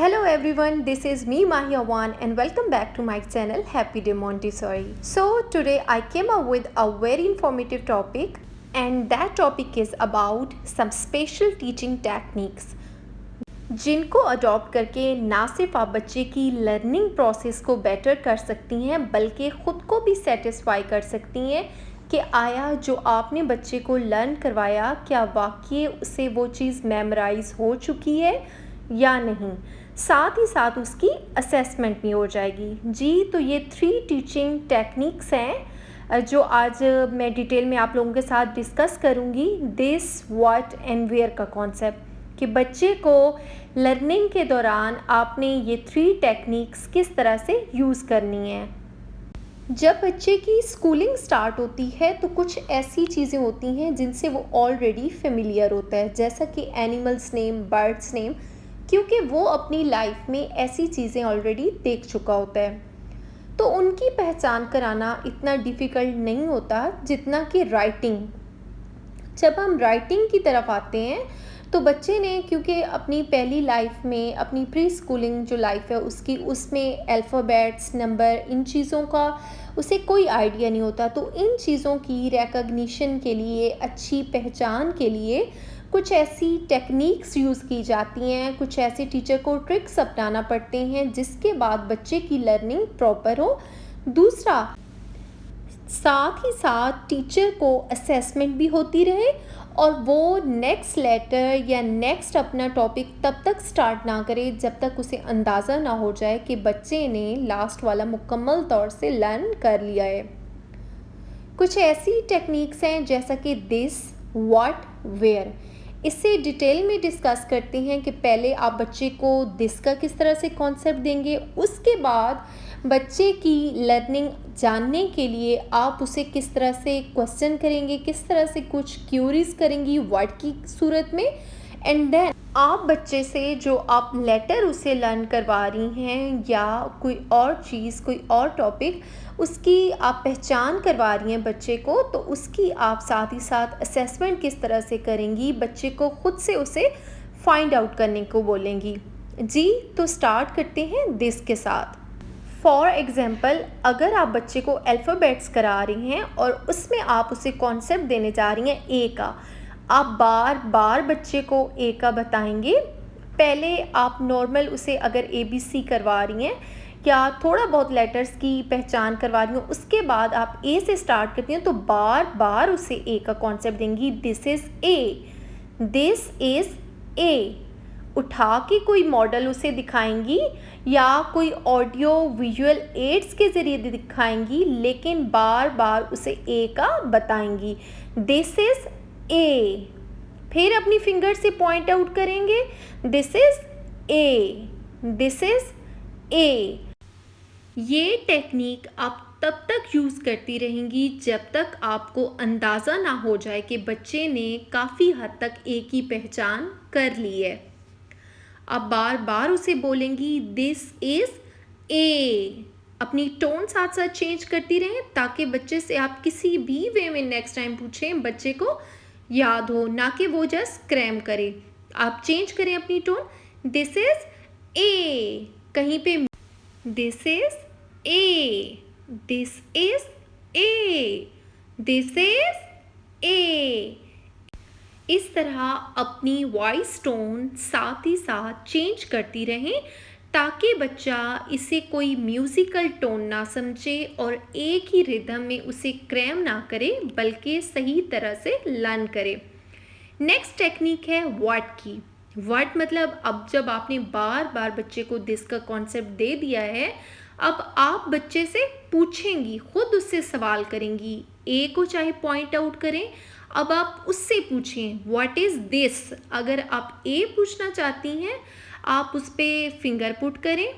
Hello everyone, this is me Mahia Wan and welcome back to my channel Happy Day Montessori. So today I came up with a very informative topic and that topic is about some special teaching techniques जिनको adopt करके ना सिर्फ आप बच्चे की learning process को better कर सकती हैं बल्कि ख़ुद को भी सेटिस्फाई कर सकती हैं कि आया जो आपने बच्चे को लर्न करवाया क्या वाकई उसे वो चीज़ मेमोराइज़ हो चुकी है या नहीं। साथ ही साथ उसकी असेसमेंट भी हो जाएगी। जी तो ये 3 टीचिंग टेक्निक्स हैं जो आज मैं डिटेल में आप लोगों के साथ डिस्कस करूँगी। दिस व्हाट एंड वेयर का कॉन्सेप्ट कि बच्चे को लर्निंग के दौरान आपने ये 3 टेक्निक्स किस तरह से यूज़ करनी है। जब बच्चे की स्कूलिंग स्टार्ट होती है तो कुछ ऐसी चीज़ें होती हैं जिनसे वो ऑलरेडी फेमिलियर होता है, जैसा कि एनिमल्स नेम, बर्ड्स नेम, क्योंकि वो अपनी लाइफ में ऐसी चीज़ें ऑलरेडी देख चुका होता है। तो उनकी पहचान कराना इतना डिफ़िकल्ट नहीं होता जितना कि राइटिंग। जब हम राइटिंग की तरफ आते हैं तो बच्चे ने क्योंकि अपनी पहली लाइफ में अपनी प्री स्कूलिंग जो लाइफ है उसमें अल्फ़ाबेट्स, नंबर, इन चीज़ों का उसे कोई आइडिया नहीं होता। तो इन चीज़ों की रिकॉग्निशन के लिए, अच्छी पहचान के लिए कुछ ऐसी टेक्निक्स यूज़ की जाती हैं, कुछ ऐसे टीचर को ट्रिक्स अपनाना पड़ते हैं जिसके बाद बच्चे की लर्निंग प्रॉपर हो। दूसरा, साथ ही साथ टीचर को असेसमेंट भी होती रहे और वो नेक्स्ट लेटर या नेक्स्ट अपना टॉपिक तब तक स्टार्ट ना करे जब तक उसे अंदाज़ा ना हो जाए कि बच्चे ने लास्ट वाला मुकम्मल तौर से लर्न कर लिया है। कुछ ऐसी टेक्निक्स हैं जैसा कि दिस, व्हाट, वेयर। इससे डिटेल में डिस्कस करते हैं कि पहले आप बच्चे को दिस का किस तरह से कॉन्सेप्ट देंगे, उसके बाद बच्चे की लर्निंग जानने के लिए आप उसे किस तरह से क्वेश्चन करेंगे, किस तरह से कुछ क्यूरीज करेंगी वर्ड की सूरत में, एंड देन आप बच्चे से जो आप लेटर उसे लर्न करवा रही हैं या कोई और चीज़, कोई और टॉपिक उसकी आप पहचान करवा रही हैं बच्चे को, तो उसकी आप साथ ही साथ असेसमेंट किस तरह से करेंगी, बच्चे को खुद से उसे फाइंड आउट करने को बोलेंगी। जी तो स्टार्ट करते हैं दिस के साथ। फॉर एग्ज़ाम्पल, अगर आप बच्चे को अल्फ़ाबेट्स करा रही हैं और उसमें आप उसे कॉन्सेप्ट देने जा रही हैं ए का, आप बार बार बच्चे को ए का बताएंगे। पहले आप नॉर्मल उसे अगर ABC करवा रही हैं या थोड़ा बहुत लेटर्स की पहचान करवा रही हैं, उसके बाद आप ए से स्टार्ट करती हैं तो बार बार उसे ए का कॉन्सेप्ट देंगी। This is a, this is a. उठा के कोई मॉडल उसे दिखाएंगी या कोई ऑडियो विजुअल एड्स के ज़रिए दिखाएंगी, लेकिन बार बार उसे ए का बताएंगी। This is a. फिर अपनी फिंगर से पॉइंट आउट करेंगे, this is a, this is a. ये टेक्निक आप तब तक यूज़ करती रहेंगी जब तक आपको अंदाज़ा ना हो जाए कि बच्चे ने काफ़ी हद तक ए की पहचान कर ली है। आप बार बार उसे बोलेंगी दिस इज़ ए। अपनी टोन साथ साथ चेंज करती रहें ताकि बच्चे से आप किसी भी वे में नेक्स्ट टाइम पूछें बच्चे को याद हो, ना कि वो जस्ट क्रैम करे। आप चेंज करें अपनी टोन, दिस इज़ ए, कहीं पे this is a, this is a, this is a. इस तरह अपनी वॉइस टोन साथ ही साथ चेंज करती रहें ताकि बच्चा इसे कोई म्यूज़िकल टोन ना समझे और एक ही रिदम में उसे क्रैम ना करे बल्कि सही तरह से लर्न करे। नेक्स्ट टेक्निक है व्हाट की। व्हाट मतलब अब जब आपने बार बार बच्चे को दिस का कॉन्सेप्ट दे दिया है, अब आप बच्चे से पूछेंगी, खुद उससे सवाल करेंगी। ए को चाहे पॉइंट आउट करें, अब आप उससे पूछें व्हाट इज़ दिस। अगर आप ए पूछना चाहती हैं आप उस पर फिंगर पुट करें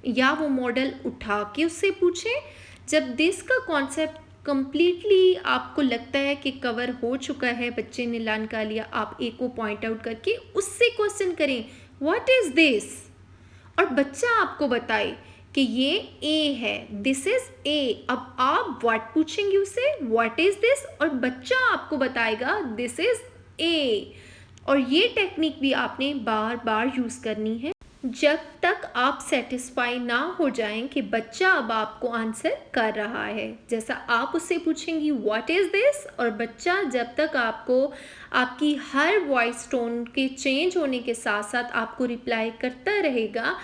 या वो मॉडल उठा के उससे पूछें। जब दिस का कॉन्सेप्ट कंप्लीटली आपको लगता है कि कवर हो चुका है, बच्चे ने लर्न कर लिया, आप ए को पॉइंट आउट करके उससे क्वेश्चन करें व्हाट इज़ दिस, और बच्चा आपको बताए कि ये ए है, दिस इज़ ए। अब आप व्हाट पूछेंगे उससे, व्हाट इज़ दिस, और बच्चा आपको बताएगा दिस इज़ ए। और ये टेक्निक भी आपने बार बार यूज़ करनी है। जब तक आप सेटिस्फाई ना हो जाएं कि बच्चा अब आपको आंसर कर रहा है। जैसा आप उससे पूछेंगी व्हाट इज़ दिस, और बच्चा जब तक आपको आपकी हर वॉइस टोन के चेंज होने के साथ साथ आपको रिप्लाई करता रहेगा,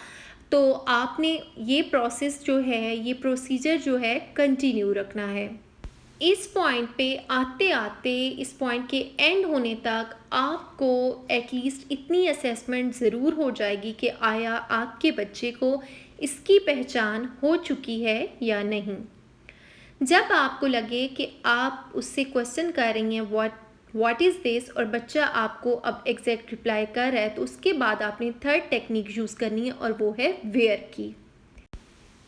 तो आपने ये प्रोसेस जो है, ये प्रोसीजर जो है कंटिन्यू रखना है। इस पॉइंट पे आते आते, इस पॉइंट के एंड होने तक आपको एटलीस्ट इतनी असेसमेंट ज़रूर हो जाएगी कि आया आपके बच्चे को इसकी पहचान हो चुकी है या नहीं। जब आपको लगे कि आप उससे क्वेश्चन कर रही हैं व्हाट इज़ दिस, और बच्चा आपको अब एग्जैक्ट रिप्लाई कर रहा है, तो उसके बाद आपने थर्ड टेक्निक यूज़ करनी है और वो है वेयर की।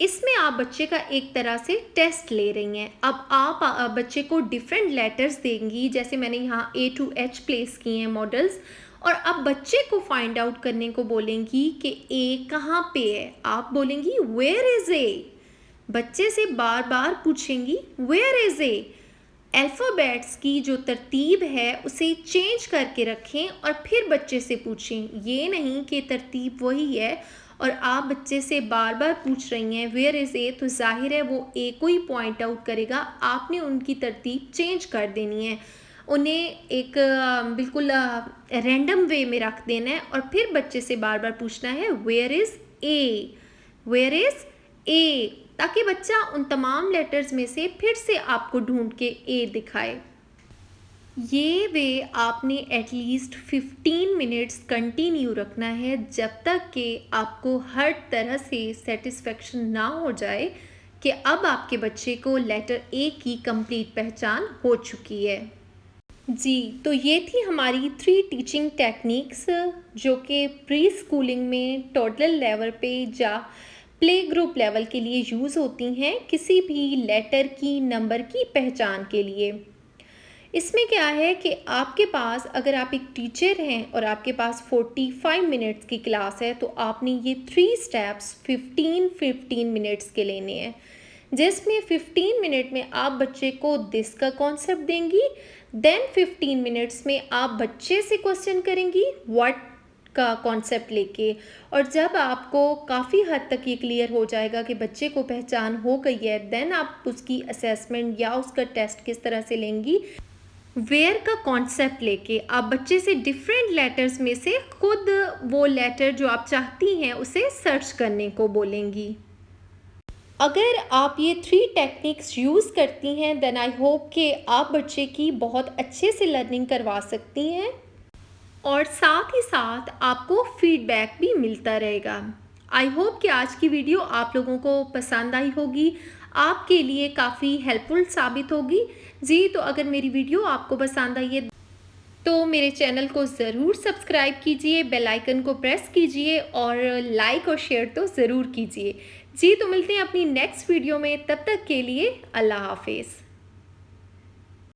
इसमें आप बच्चे का एक तरह से टेस्ट ले रही हैं। अब आप बच्चे को डिफरेंट लेटर्स देंगी, जैसे मैंने यहाँ A to H प्लेस किए हैं मॉडल्स, और अब बच्चे को फाइंड आउट करने को बोलेंगी कि A कहाँ पे है। आप बोलेंगी वेयर इज़ A, बच्चे से बार बार पूछेंगी वेयर इज़ A। अल्फ़ाबेट्स की जो तरतीब है उसे चेंज करके रखें और फिर बच्चे से पूछें। ये नहीं कि तरतीब वही है और आप बच्चे से बार बार पूछ रही हैं वेयर इज़ ए, तो जाहिर है वो ए को ही पॉइंट आउट करेगा। आपने उनकी तरतीब चेंज कर देनी है, उन्हें एक बिल्कुल रैंडम वे में रख देना है और फिर बच्चे से बार बार पूछना है where is A, where is A, ताकि बच्चा उन तमाम लेटर्स में से फिर से आपको ढूंढ के ए दिखाए। ये वे आपने एटलीस्ट 15 मिनट्स कंटिन्यू रखना है, जब तक कि आपको हर तरह से सेटिस्फेक्शन ना हो जाए कि अब आपके बच्चे को लेटर ए की कंप्लीट पहचान हो चुकी है। जी, तो ये थी हमारी 3 टीचिंग टेक्निक्स जो कि प्री स्कूलिंग में टोटल लेवल पे या प्ले ग्रुप लेवल के लिए यूज़ होती हैं किसी भी लेटर की, नंबर की पहचान के लिए। इसमें क्या है कि आपके पास, अगर आप एक टीचर हैं और आपके पास 45 मिनट्स की क्लास है, तो आपने ये 3 स्टेप्स 15-15 मिनट्स के लेने हैं, जिसमें 15 मिनट में आप बच्चे को दिस का कॉन्सेप्ट देंगी, देन 15 मिनट्स में आप बच्चे से क्वेश्चन करेंगी व्हाट का कॉन्सेप्ट लेके। और जब आपको काफ़ी हद तक ये क्लियर हो जाएगा कि बच्चे को पहचान हो गई है, देन आप उसकी असेसमेंट या उसका टेस्ट किस तरह से लेंगी। वेयर का कॉन्सेप्ट लेके आप बच्चे से डिफरेंट लेटर्स में से खुद वो लेटर जो आप चाहती हैं उसे सर्च करने को बोलेंगी। अगर आप ये 3 टेक्निक्स यूज़ करती हैं, देन आई होप कि आप बच्चे की बहुत अच्छे से लर्निंग करवा सकती हैं और साथ ही साथ आपको फीडबैक भी मिलता रहेगा। आई होप कि आज की वीडियो आप लोगों को पसंद आई होगी, आपके लिए काफ़ी हेल्पफुल साबित होगी। जी, तो अगर मेरी वीडियो आपको पसंद आई है तो मेरे चैनल को ज़रूर सब्सक्राइब कीजिए, बेल आइकन को प्रेस कीजिए और लाइक और शेयर तो ज़रूर कीजिए। जी, तो मिलते हैं अपनी नेक्स्ट वीडियो में, तब तक के लिए अल्लाह हाफिज़।